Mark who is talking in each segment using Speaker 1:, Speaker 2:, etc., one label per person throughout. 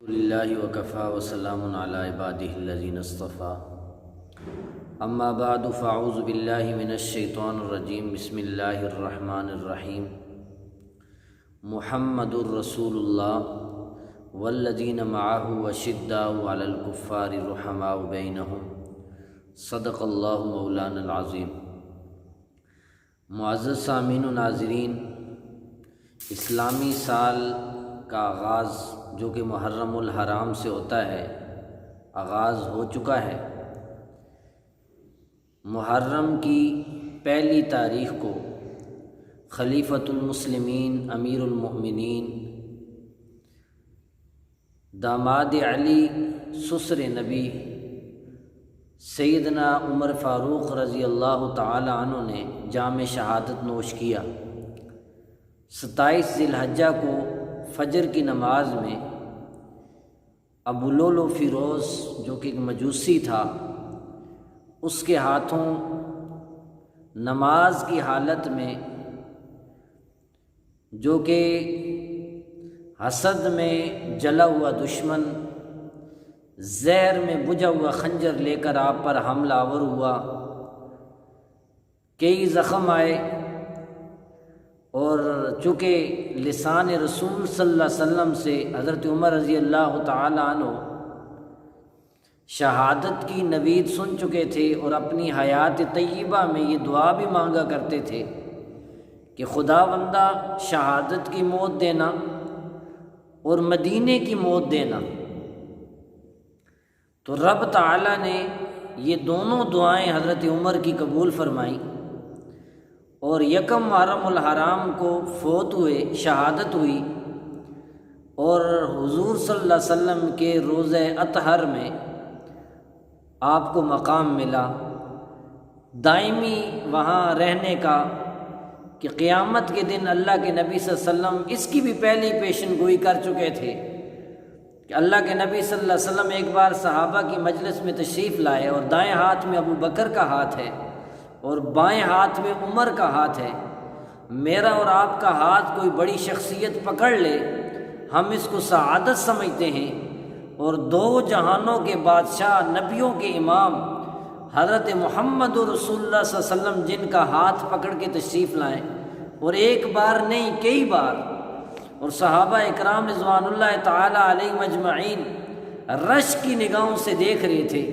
Speaker 1: للہ وکفیٰ وسلام علی عبادہ الذین اصطفیٰ اما بعد فاعوذ باللہ من الشیطان الرجیم بسم اللہ الرحمن الرحیم محمد الرسول اللہ والذین معہ اشداء علی الکفار رحماء بینہم صدق اللہ مولانا العظیم۔ معزز سامعین و ناظرین، اسلامی سال کا آغاز جو کہ محرم الحرام سے ہوتا ہے آغاز ہو چکا ہے۔ محرم کی پہلی تاریخ کو خلیفۃ المسلمین امیر المؤمنین داماد علی سسر نبی سیدنا عمر فاروق رضی اللہ تعالی عنہ نے جام شہادت نوش کیا۔ 27 ذی الحجہ کو فجر کی نماز میں ابو لولو فیروز جو کہ ایک مجوسی تھا، اس کے ہاتھوں نماز کی حالت میں جو کہ حسد میں جلا ہوا دشمن زہر میں بجھا ہوا خنجر لے کر آپ پر حملہ آور ہوا، کئی زخم آئے، اور چونکہ لسان رسول صلی اللہ علیہ وسلم سے حضرت عمر رضی اللہ تعالی عنہ شہادت کی نوید سن چکے تھے اور اپنی حیات طیبہ میں یہ دعا بھی مانگا کرتے تھے کہ خدا بندہ شہادت کی موت دینا اور مدینے کی موت دینا۔ تو رب تعالی نے یہ دونوں دعائیں حضرت عمر کی قبول فرمائیں، اور یکم محرم الحرام کو فوت ہوئے، شہادت ہوئی، اور حضور صلی اللہ علیہ وسلم کے روضہ اطہر میں آپ کو مقام ملا دائمی وہاں رہنے کا، کہ قیامت کے دن اللہ کے نبی صلی اللہ علیہ وسلم اس کی بھی پہلی پیشن گوئی کر چکے تھے کہ اللہ کے نبی صلی اللہ علیہ وسلم ایک بار صحابہ کی مجلس میں تشریف لائے، اور دائیں ہاتھ میں ابو بکر کا ہاتھ ہے اور بائیں ہاتھ میں عمر کا ہاتھ ہے۔ میرا اور آپ کا ہاتھ کوئی بڑی شخصیت پکڑ لے، ہم اس کو سعادت سمجھتے ہیں، اور دو جہانوں کے بادشاہ نبیوں کے امام حضرت محمد رسول اللہ صلی اللہ علیہ وسلم جن کا ہاتھ پکڑ کے تشریف لائیں، اور ایک بار نہیں کئی بار، اور صحابہ اکرام رضوان اللہ تعالی علیہم اجمعین رش کی نگاہوں سے دیکھ رہے تھے۔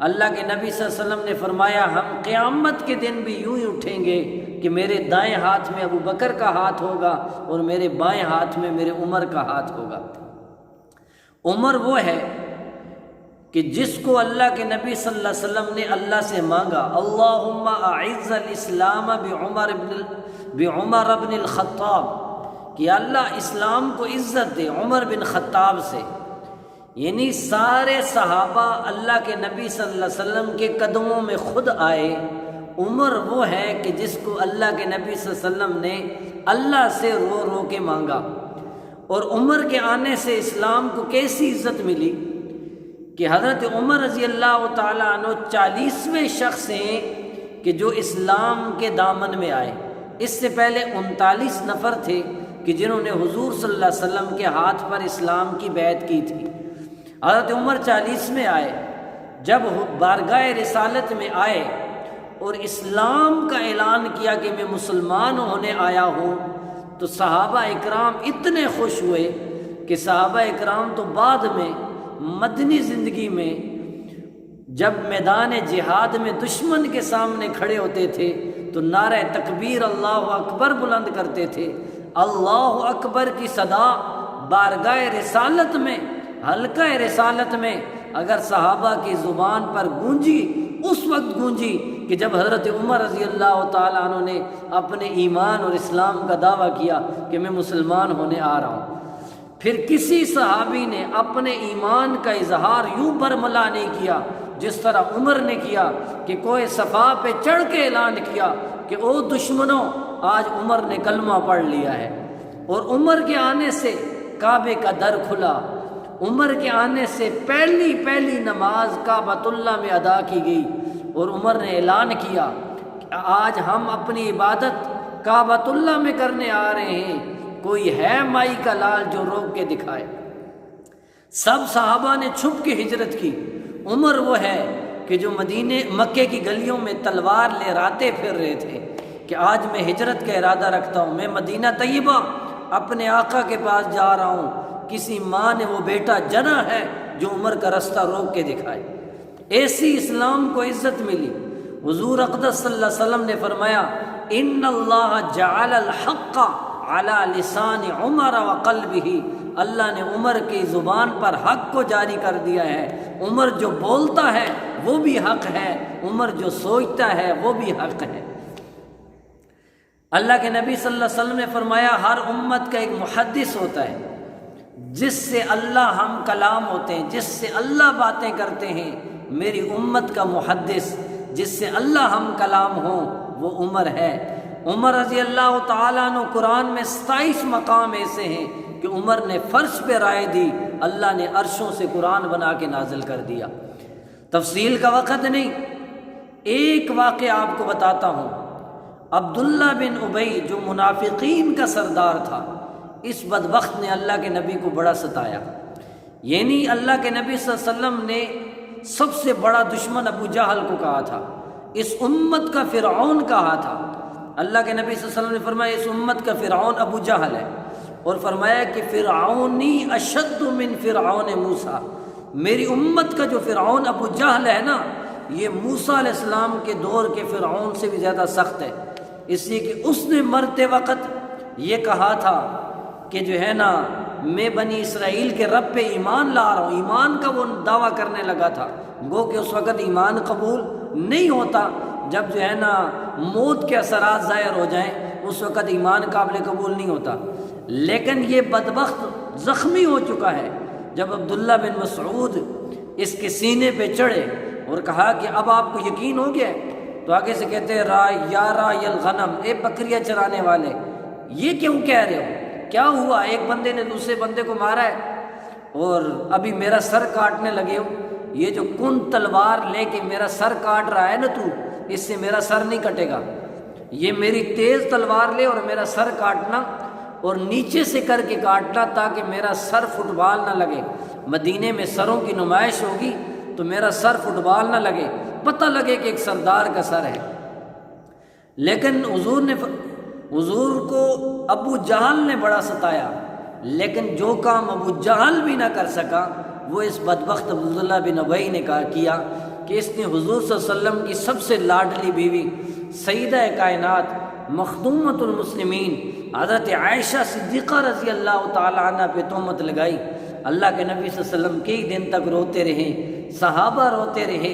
Speaker 1: اللہ کے نبی صلی اللہ علیہ وسلم نے فرمایا ہم قیامت کے دن بھی یوں ہی اٹھیں گے کہ میرے دائیں ہاتھ میں ابو بکر کا ہاتھ ہوگا اور میرے بائیں ہاتھ میں میرے عمر کا ہاتھ ہوگا۔ عمر وہ ہے کہ جس کو اللہ کے نبی صلی اللہ علیہ وسلم نے اللہ سے مانگا اللہم اعز الاسلام بعمر بن الخطاب، کہ اللہ اسلام کو عزت دے عمر بن خطاب سے، یعنی سارے صحابہ اللہ کے نبی صلی اللہ علیہ وسلم کے قدموں میں خود آئے۔ عمر وہ ہے کہ جس کو اللہ کے نبی صلی اللہ علیہ وسلم نے اللہ سے رو رو کے مانگا، اور عمر کے آنے سے اسلام کو کیسی عزت ملی کہ حضرت عمر رضی اللہ تعالی عنہ 40ویں شخص ہیں کہ جو اسلام کے دامن میں آئے۔ اس سے پہلے 39 نفر تھے کہ جنہوں نے حضور صلی اللہ علیہ وسلم کے ہاتھ پر اسلام کی بیعت کی تھی۔ حضرت عمر 40 میں آئے، جب بارگاہ رسالت میں آئے اور اسلام کا اعلان کیا کہ میں مسلمان ہونے آیا ہوں، تو صحابہ اکرام اتنے خوش ہوئے کہ صحابہ اکرام تو بعد میں مدنی زندگی میں جب میدان جہاد میں دشمن کے سامنے کھڑے ہوتے تھے تو نعرہ تکبیر اللہ اکبر بلند کرتے تھے۔ اللہ اکبر کی صدا بارگاہ رسالت میں، حلقہ رسالت میں اگر صحابہ کی زبان پر گونجی، اس وقت گونجی کہ جب حضرت عمر رضی اللہ تعالیٰ عنہ نے اپنے ایمان اور اسلام کا دعویٰ کیا کہ میں مسلمان ہونے آ رہا ہوں۔ پھر کسی صحابی نے اپنے ایمان کا اظہار یوں برملا نہیں کیا جس طرح عمر نے کیا کہ کوہ صفا پہ چڑھ کے اعلان کیا کہ او دشمنوں، آج عمر نے کلمہ پڑھ لیا ہے۔ اور عمر کے آنے سے کعبے کا در کھلا، عمر کے آنے سے پہلی نماز کعبۃ اللہ میں ادا کی گئی، اور عمر نے اعلان کیا کہ آج ہم اپنی عبادت کعبۃ اللہ میں کرنے آ رہے ہیں، کوئی ہے مائی کا لال جو روک کے دکھائے۔ سب صحابہ نے چھپ کے ہجرت کی۔ عمر وہ ہے کہ جو مکے کی گلیوں میں تلوار لہراتے پھر رہے تھے کہ آج میں ہجرت کا ارادہ رکھتا ہوں، میں مدینہ طیبہ اپنے آقا کے پاس جا رہا ہوں۔ کسی ماں نے وہ بیٹا جنا ہے جو عمر کا رستہ روک کے دکھائے۔ ایسی اسلام کو عزت ملی۔ حضور اقدس صلی اللہ علیہ وسلم نے فرمایا ان اللہ جعل الحق علی لسان عمر وقلبہ، اللہ نے عمر کی زبان پر حق کو جاری کر دیا ہے۔ عمر جو بولتا ہے وہ بھی حق ہے، عمر جو سوچتا ہے وہ بھی حق ہے۔ اللہ کے نبی صلی اللہ علیہ وسلم نے فرمایا ہر امت کا ایک محدث ہوتا ہے جس سے اللہ ہم کلام ہوتے ہیں، جس سے اللہ باتیں کرتے ہیں۔ میری امت کا محدث جس سے اللہ ہم کلام ہوں وہ عمر ہے۔ عمر رضی اللہ تعالیٰ عنہ قرآن میں 27 مقام ایسے ہیں کہ عمر نے فرش پہ رائے دی، اللہ نے عرشوں سے قرآن بنا کے نازل کر دیا۔ تفصیل کا وقت نہیں، ایک واقعہ آپ کو بتاتا ہوں۔ عبداللہ بن ابی جو منافقین کا سردار تھا، اس بدبخت نے اللہ کے نبی کو بڑا ستایا۔ یعنی اللہ کے نبی صلی اللہ علیہ وسلم نے سب سے بڑا دشمن ابو جہل کو کہا تھا، اس امت کا فرعون کہا تھا۔ اللہ کے نبی صلی اللہ علیہ وسلم نے فرمایا اس امت کا فرعون ابو جہل ہے، اور فرمایا کہ فرعونی اشد من فرعون موسیٰ، میری امت کا جو فرعون ابو جہل ہے نا، یہ موسیٰ علیہ السلام کے دور کے فرعون سے بھی زیادہ سخت ہے، اس لیے کہ اس نے مرتے وقت یہ کہا تھا کہ جو ہے نا میں بنی اسرائیل کے رب پہ ایمان لا رہا ہوں، ایمان کا وہ دعویٰ کرنے لگا تھا۔ گو کہ اس وقت ایمان قبول نہیں ہوتا، جب جو ہے نا موت کے اثرات ظاہر ہو جائیں اس وقت ایمان قابل قبول نہیں ہوتا۔ لیکن یہ بدبخت زخمی ہو چکا ہے۔ جب عبداللہ بن مسعود اس کے سینے پہ چڑھے اور کہا کہ اب آپ کو یقین ہو گیا ہے، تو آگے سے کہتے یا راعی الغنم، اے بکریاں چرانے والے، یہ کیوں کہہ رہے ہو؟ کیا ہوا؟ ایک بندے نے دوسرے بندے کو مارا ہے اور ابھی میرا سر کاٹنے لگے ہو؟ یہ جو کن تلوار لے کے میرا سر کاٹ رہا ہے نا تو، اس سے میرا سر نہیں کٹے گا۔ یہ میری تیز تلوار لے اور میرا سر کاٹنا، اور نیچے سے کر کے کاٹنا تاکہ میرا سر فٹ بال نہ لگے۔ مدینے میں سروں کی نمائش ہوگی تو میرا سر فٹ بال نہ لگے، پتہ لگے کہ ایک سردار کا سر ہے۔ لیکن حضور کو ابو جہل نے بڑا ستایا، لیکن جو کام ابو جہل بھی نہ کر سکا وہ اس بدبخت عبداللہ بن ابی نے کیا کہ اس نے حضور صلی اللہ علیہ وسلم کی سب سے لاڈلی بیوی سیدہ کائنات مخدومۃ المسلمین حضرت عائشہ صدیقہ رضی اللہ تعالی عنہ پہ تہمت لگائی۔ اللہ کے نبی صلی اللہ علیہ وسلم کئی دن تک روتے رہے، صحابہ روتے رہے،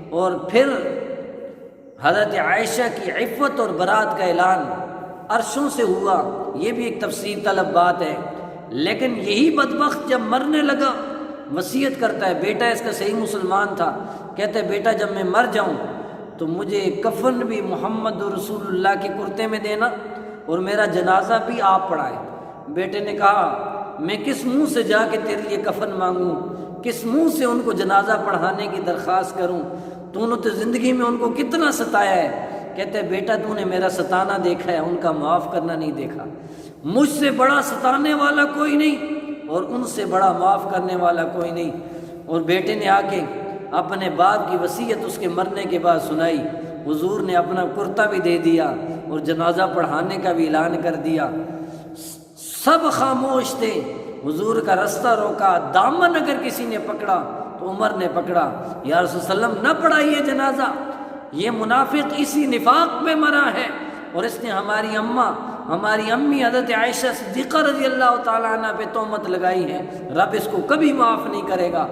Speaker 1: اور پھر حضرت عائشہ کی عفت اور برات کا اعلان عرشوں سے ہوا۔ یہ بھی ایک تفصیل طلب بات ہے۔ لیکن یہی بدبخت جب مرنے لگا وصیت کرتا ہے، بیٹا اس کا صحیح مسلمان تھا، کہتا ہے بیٹا جب میں مر جاؤں تو مجھے کفن بھی محمد رسول اللہ کے کرتے میں دینا اور میرا جنازہ بھی آپ پڑھائیں۔ بیٹے نے کہا میں کس منہ سے جا کے تیرے لیے کفن مانگوں، کس منہ سے ان کو جنازہ پڑھانے کی درخواست کروں؟ تو نے تو زندگی میں ان کو کتنا ستایا ہے۔ کہتے ہیں بیٹا تو نے میرا ستانا دیکھا ہے، ان کا معاف کرنا نہیں دیکھا۔ مجھ سے بڑا ستانے والا کوئی نہیں اور ان سے بڑا معاف کرنے والا کوئی نہیں۔ اور بیٹے نے آ کے اپنے باپ کی وصیت اس کے مرنے کے بعد سنائی۔ حضور نے اپنا کرتا بھی دے دیا اور جنازہ پڑھانے کا بھی اعلان کر دیا۔ سب خاموش تھے، حضور کا رستہ روکا، دامن اگر کسی نے پکڑا تو عمر نے پکڑا، یا رسول اللہ علیہ وسلم نہ پڑھائیے جنازہ، یہ منافق اسی نفاق میں مرا ہے، اور اس نے ہماری امی حضرت عائشہ صدیقہ رضی اللہ تعالیٰ عنہ پہ تہمت لگائی ہے، رب اس کو کبھی معاف نہیں کرے گا۔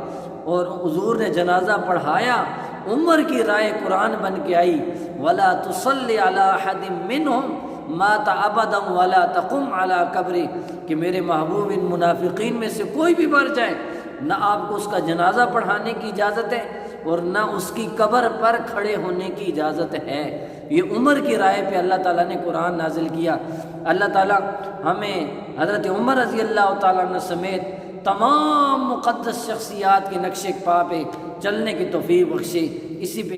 Speaker 1: اور حضور نے جنازہ پڑھایا، عمر کی رائے قرآن بن کے آئی، وَلَا تُصَلِّ عَلَىٰ أَحَدٍ مِّنْهُمْ مَاتَ أَبَدًا وَلَا تَقُمْ عَلَىٰ قَبْرِهِ، کہ میرے محبوب ان منافقین میں سے کوئی بھی مر جائے نہ آپ کو اس کا جنازہ پڑھانے کی اجازت ہے اور نہ اس کی قبر پر کھڑے ہونے کی اجازت ہے۔ یہ عمر کی رائے پہ اللہ تعالیٰ نے قرآن نازل کیا۔ اللہ تعالیٰ ہمیں حضرت عمر رضی اللہ تعالیٰ عنہ سمیت تمام مقدس شخصیات کے نقش پا پہ چلنے کی توفیق بخشے۔ اسی پہ